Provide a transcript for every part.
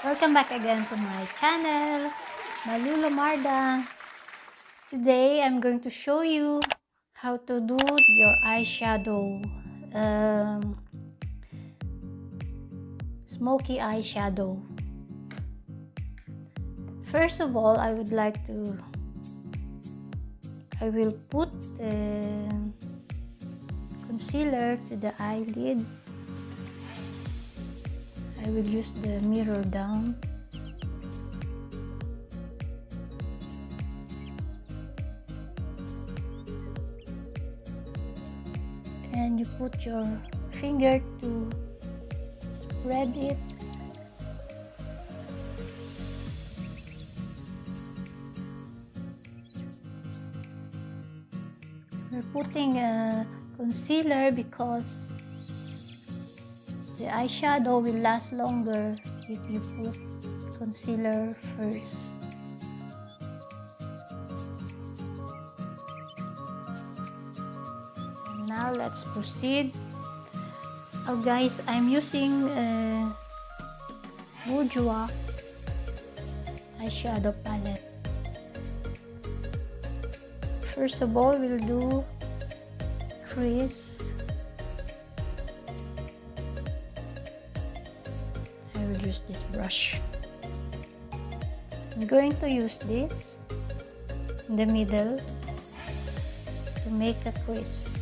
Welcome back again to my channel, Malula Marda. Today I'm going to show you how to do your eyeshadow, smoky eyeshadow. First of all, I will put the concealer to the eyelid. I will use the mirror down. And you put your finger to spread it. We're putting a concealer because the eyeshadow will last longer if you put concealer first. And now let's proceed. Oh guys, I'm using Bourjois eyeshadow palette. First of all, we'll do crease. I will use this brush. I'm going to use this in the middle to make a crease.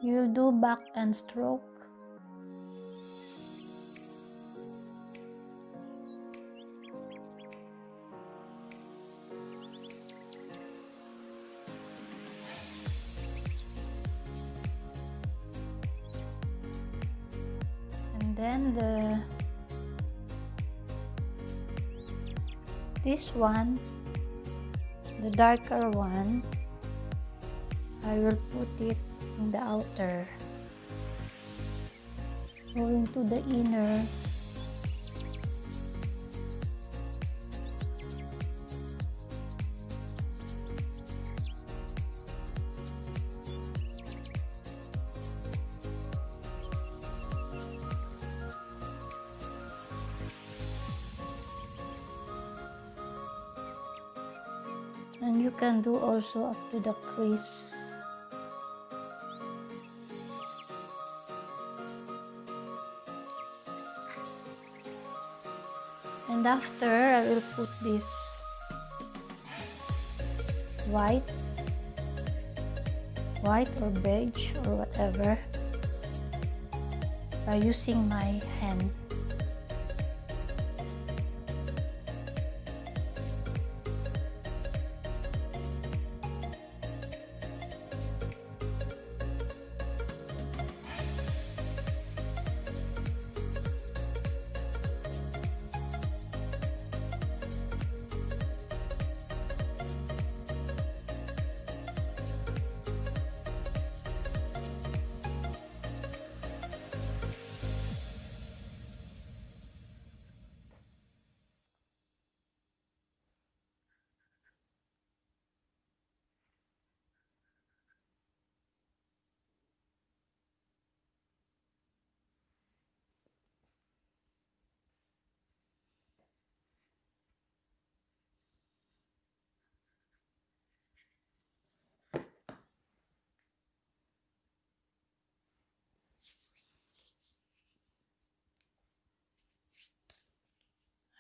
You'll do back and stroke. And then this one, the darker one, I will put it in the outer, going to the inner. And you can do also up to the crease. And after, I will put this white or beige or whatever by using my hand.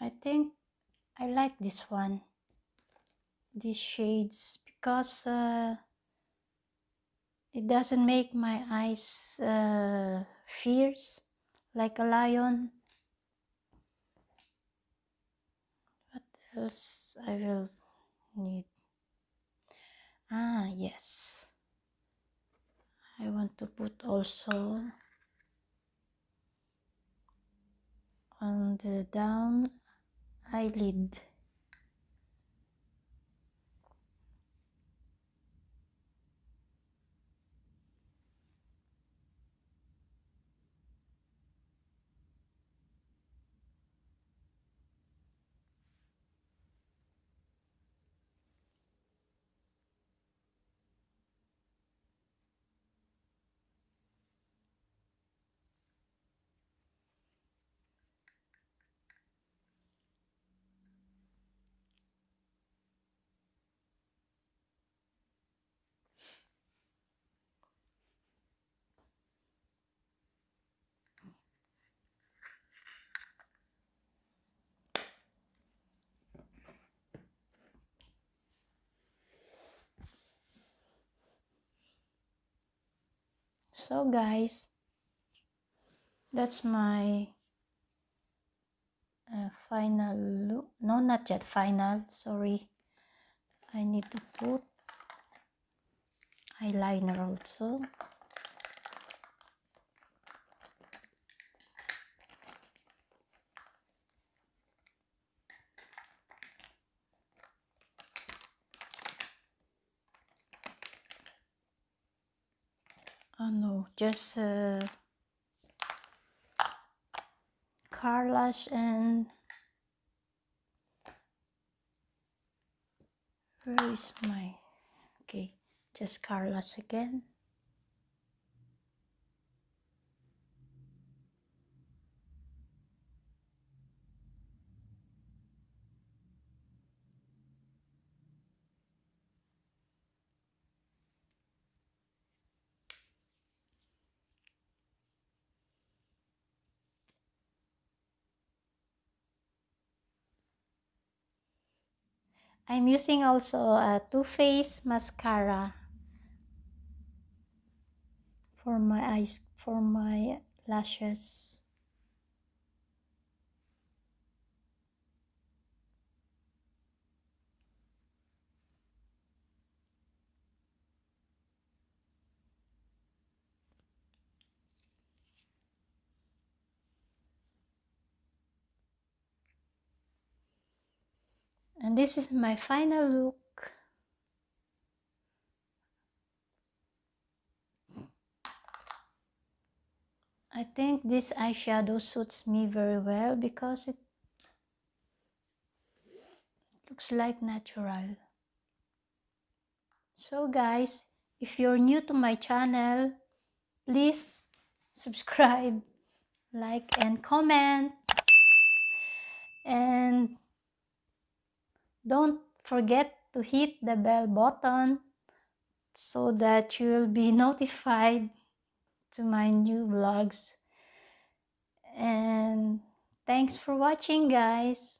I think I like this one, these shades, because it doesn't make my eyes fierce like a lion. What else I will need? Yes, I want to put also on the down eyelid. So guys, that's my final look. No, not yet final, sorry. I need to put eyeliner also. Oh no, just car lash and where is my, okay, just car lash again. I'm using also a Too Faced mascara for my eyes, for my lashes. And this is my final look. I think this eyeshadow suits me very well because it looks like natural. So guys, if you're new to my channel, please subscribe, like, and comment. And don't forget to hit the bell button so that you will be notified to my new vlogs. And thanks for watching, guys.